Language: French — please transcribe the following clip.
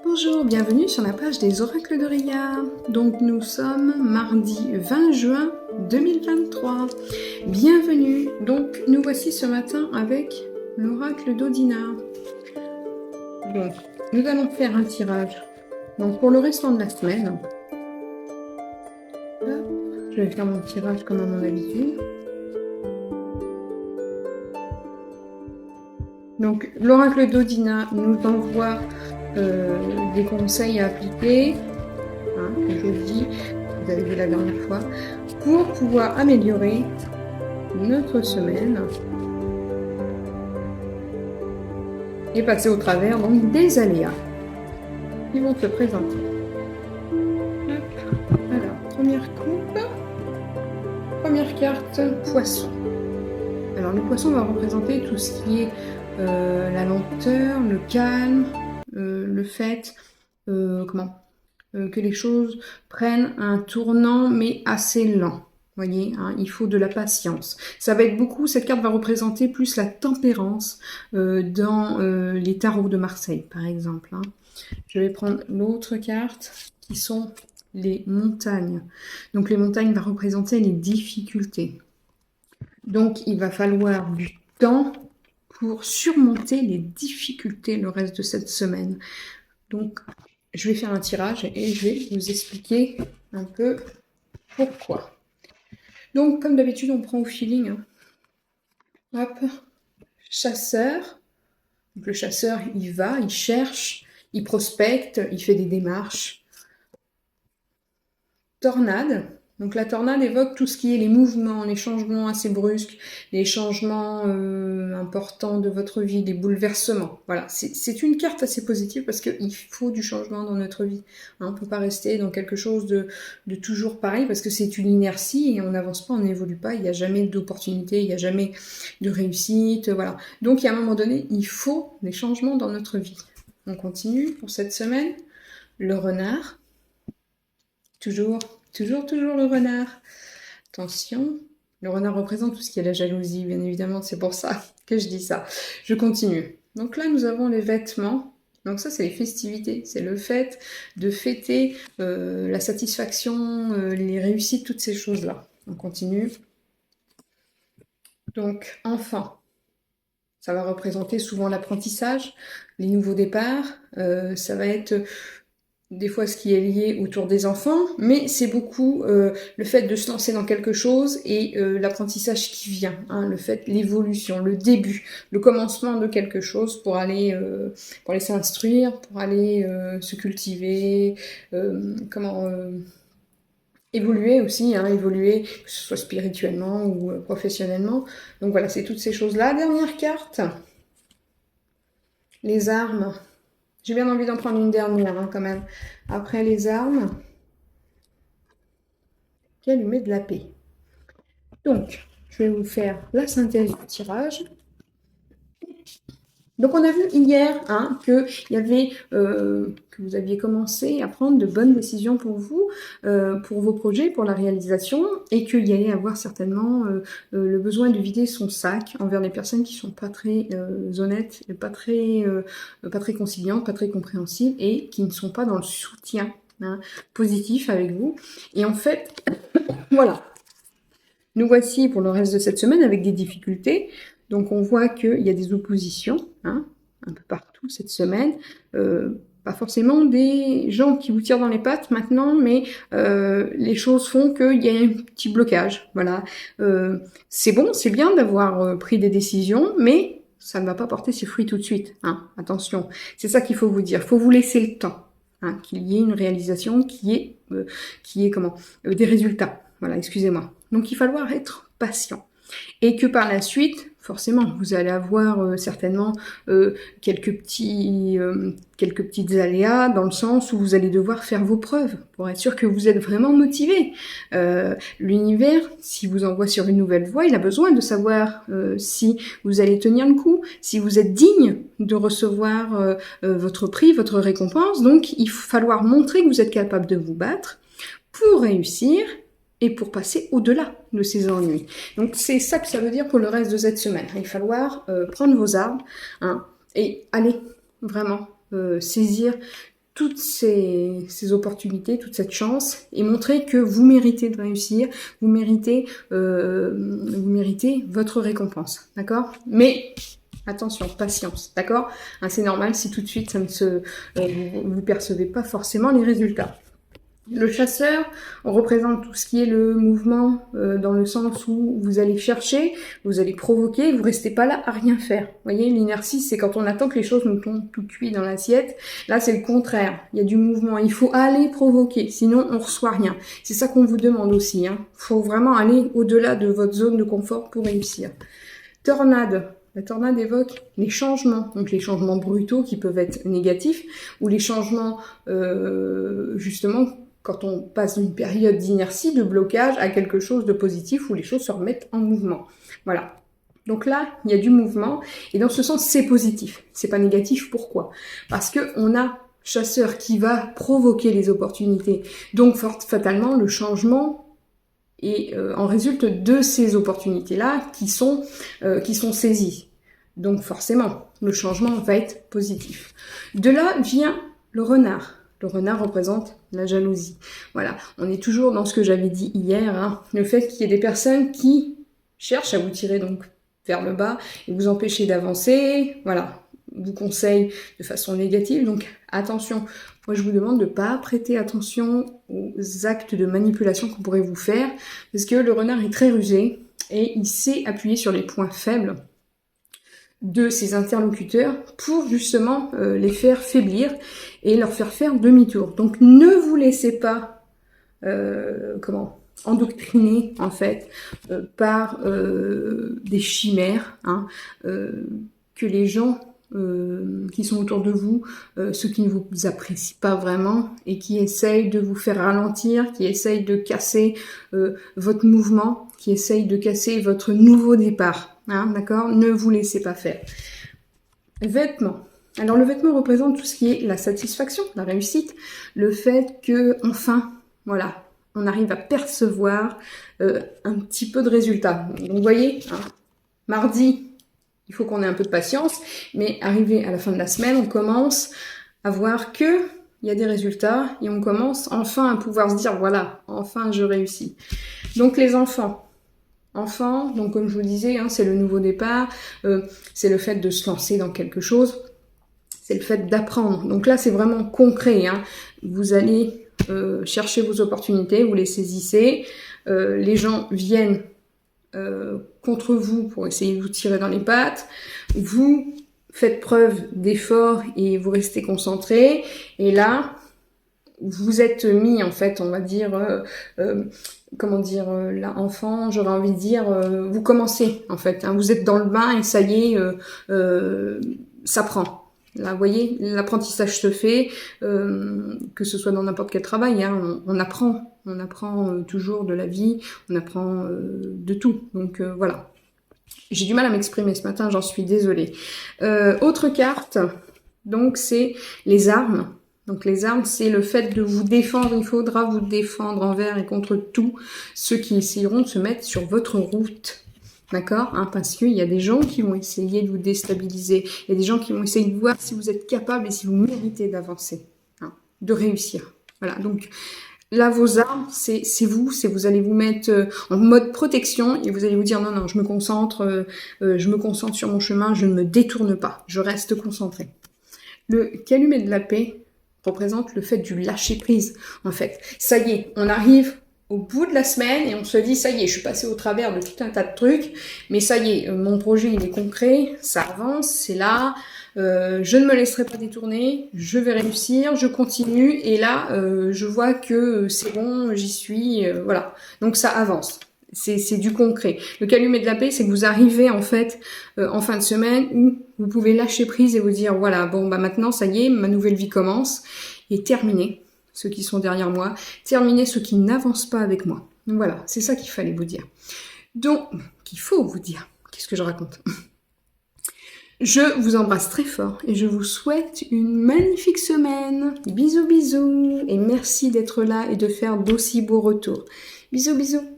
Bonjour, bienvenue sur la page des oracles de Ria. Donc nous sommes mardi 20 juin 2023. Bienvenue. Donc nous voici ce matin avec l'oracle d'Odina. Donc nous allons faire un tirage. Donc pour le restant de la semaine, hop, je vais faire mon tirage comme à mon habitude. Donc l'oracle d'Odina nous envoie des conseils à appliquer, hein, comme je vous dis, vous avez vu la dernière fois, pour pouvoir améliorer notre semaine et passer au travers donc des aléas qui vont se présenter. Hop. Alors, première coupe, première carte, poisson. Alors le poisson va représenter tout ce qui est la lenteur, le calme, le fait que les choses prennent un tournant mais assez lent. Voyez, hein, il faut de la patience. Ça va être beaucoup, cette carte va représenter plus la tempérance dans les tarots de Marseille, par exemple. Hein. Je vais prendre l'autre carte qui sont les montagnes. Donc les montagnes vont représenter les difficultés. Donc il va falloir du temps pour surmonter les difficultés le reste de cette semaine. Donc, je vais faire un tirage et je vais vous expliquer un peu pourquoi. Donc, comme d'habitude, on prend au feeling. Hein. Hop, chasseur. Donc, le chasseur, il va, il cherche, il prospecte, il fait des démarches. Tornade. Donc la tornade évoque tout ce qui est les mouvements, les changements assez brusques, les changements importants de votre vie, les bouleversements. Voilà, c'est une carte assez positive parce qu'il faut du changement dans notre vie. Hein, on ne peut pas rester dans quelque chose de toujours pareil parce que c'est une inertie et on n'avance pas, on n'évolue pas, il n'y a jamais d'opportunité, il n'y a jamais de réussite. Voilà. Donc à un moment donné, il faut des changements dans notre vie. On continue pour cette semaine. Le renard. Toujours le renard. Attention, le renard représente tout ce qui est la jalousie, bien évidemment, c'est pour ça que je dis ça. Je continue. Donc là, nous avons les vêtements. Donc ça, c'est les festivités. C'est le fait de fêter la satisfaction, les réussites, toutes ces choses-là. On continue. Donc, enfant. Ça va représenter souvent l'apprentissage, les nouveaux départs. Ça va être des fois ce qui est lié autour des enfants, mais c'est beaucoup le fait de se lancer dans quelque chose et l'apprentissage qui vient, hein, le fait, l'évolution, le début, le commencement de quelque chose pour aller s'instruire, pour aller se cultiver, évoluer aussi, hein, évoluer, que ce soit spirituellement ou professionnellement. Donc voilà, c'est toutes ces choses-là. Dernière carte, les armes. J'ai bien envie d'en prendre une dernière, hein, quand même. Après les armes, qui allumer de la paix. Donc, je vais vous faire la synthèse du tirage. Donc, on a vu hier hein, que vous aviez commencé à prendre de bonnes décisions pour vous, pour vos projets, pour la réalisation, et qu'il y allait avoir certainement le besoin de vider son sac envers les personnes qui sont pas très honnêtes, pas très conciliantes, pas très compréhensives, et qui ne sont pas dans le soutien hein, positif avec vous. Et en fait, voilà. Nous voici pour le reste de cette semaine avec des difficultés. Donc on voit qu'il y a des oppositions, hein, un peu partout cette semaine. Pas forcément des gens qui vous tirent dans les pattes maintenant, mais les choses font qu'il y a un petit blocage. Voilà. C'est bon, c'est bien d'avoir pris des décisions, mais ça ne va pas porter ses fruits tout de suite. Hein. Attention, c'est ça qu'il faut vous dire. Il faut vous laisser le temps, hein, qu'il y ait une réalisation, qui ait des résultats. Voilà, excusez-moi. Donc il va falloir être patient. Et que par la suite, forcément, vous allez avoir certainement quelques petites aléas dans le sens où vous allez devoir faire vos preuves pour être sûr que vous êtes vraiment motivé. L'univers, si vous envoie sur une nouvelle voie, il a besoin de savoir si vous allez tenir le coup, si vous êtes digne de recevoir votre prix, votre récompense. Donc, il va falloir montrer que vous êtes capable de vous battre pour réussir et pour passer au-delà de ces ennuis. Donc c'est ça que ça veut dire pour le reste de cette semaine. Il va falloir prendre vos armes hein, et aller vraiment saisir toutes ces opportunités, toute cette chance, et montrer que vous méritez de réussir, vous méritez votre récompense, d'accord? Mais attention, patience, d'accord? Hein, c'est normal si tout de suite vous percevez pas forcément les résultats. Le chasseur représente tout ce qui est le mouvement dans le sens où vous allez chercher, vous allez provoquer, vous restez pas là à rien faire. Vous voyez, l'inertie, c'est quand on attend que les choses nous tombent tout cuit dans l'assiette. Là, c'est le contraire. Il y a du mouvement. Il faut aller provoquer, sinon on reçoit rien. C'est ça qu'on vous demande aussi. Hein. Faut vraiment aller au-delà de votre zone de confort pour réussir. Tornade. La tornade évoque les changements, donc les changements brutaux qui peuvent être négatifs, ou les changements justement quand on passe d'une période d'inertie, de blocage, à quelque chose de positif où les choses se remettent en mouvement. Voilà. Donc là, il y a du mouvement, et dans ce sens, c'est positif. C'est pas négatif, pourquoi? Parce que on a chasseur qui va provoquer les opportunités. Donc, fatalement, le changement en résulte de ces opportunités-là qui sont saisies. Donc, forcément, le changement va être positif. De là vient le renard. Le renard représente la jalousie. Voilà, on est toujours dans ce que j'avais dit hier, hein, le fait qu'il y ait des personnes qui cherchent à vous tirer donc vers le bas et vous empêcher d'avancer, voilà, vous conseillent de façon négative, donc attention. Moi, je vous demande de ne pas prêter attention aux actes de manipulation qu'on pourrait vous faire, parce que le renard est très rusé et il sait appuyer sur les points faibles de ses interlocuteurs pour justement les faire faiblir et leur faire demi-tour. Donc ne vous laissez pas endoctriner en fait par des chimères, hein, que les gens qui sont autour de vous, ceux qui ne vous apprécient pas vraiment et qui essayent de vous faire ralentir, qui essayent de casser votre mouvement, qui essayent de casser votre nouveau départ. Hein, d'accord? Ne vous laissez pas faire. Vêtements. Alors le vêtement représente tout ce qui est la satisfaction, la réussite, le fait que enfin, voilà, on arrive à percevoir un petit peu de résultat. Donc vous voyez, hein, mardi, il faut qu'on ait un peu de patience, mais arrivé à la fin de la semaine, on commence à voir que il y a des résultats et on commence enfin à pouvoir se dire voilà, enfin je réussis. Donc les enfants, donc comme je vous disais, hein, c'est le nouveau départ, c'est le fait de se lancer dans quelque chose, c'est le fait d'apprendre. Donc là, c'est vraiment concret. Hein. Vous allez chercher vos opportunités, vous les saisissez, les gens viennent contre vous pour essayer de vous tirer dans les pattes, vous faites preuve d'effort et vous restez concentré, et là, vous êtes mis, en fait, on va dire... là, enfant, j'aurais envie de dire, vous commencez, en fait, hein, vous êtes dans le bain et ça y est, ça prend. Là, vous voyez, l'apprentissage se fait, que ce soit dans n'importe quel travail, hein, on apprend toujours de la vie, on apprend de tout, donc voilà. J'ai du mal à m'exprimer ce matin, j'en suis désolée. Autre carte, donc c'est les armes. Donc les armes, c'est le fait de vous défendre. Il faudra vous défendre envers et contre tous ceux qui essayeront de se mettre sur votre route. D'accord, hein, parce qu'il y a des gens qui vont essayer de vous déstabiliser. Il y a des gens qui vont essayer de voir si vous êtes capable et si vous méritez d'avancer, hein, de réussir. Voilà, donc là, vos armes, c'est vous allez vous mettre en mode protection et vous allez vous dire non, je me concentre sur mon chemin, je ne me détourne pas, je reste concentré. Le calumet de la paix représente le fait du lâcher prise, en fait. Ça y est, on arrive au bout de la semaine et on se dit, ça y est, je suis passée au travers de tout un tas de trucs, mais ça y est, mon projet, il est concret, ça avance, c'est là, je ne me laisserai pas détourner, je vais réussir, je continue, et là, je vois que c'est bon, j'y suis, voilà. Donc ça avance. C'est du concret. Le calumet de la paix, c'est que vous arrivez en fait en fin de semaine où vous pouvez lâcher prise et vous dire voilà, bon bah maintenant ça y est, ma nouvelle vie commence, et terminer ceux qui sont derrière moi, terminer ceux qui n'avancent pas avec moi. Donc voilà, c'est ça qu'il fallait vous dire. Donc, qu'il faut vous dire. Qu'est-ce que je raconte? Je vous embrasse très fort et je vous souhaite une magnifique semaine. Bisous bisous et merci d'être là et de faire d'aussi beaux retours. Bisous bisous.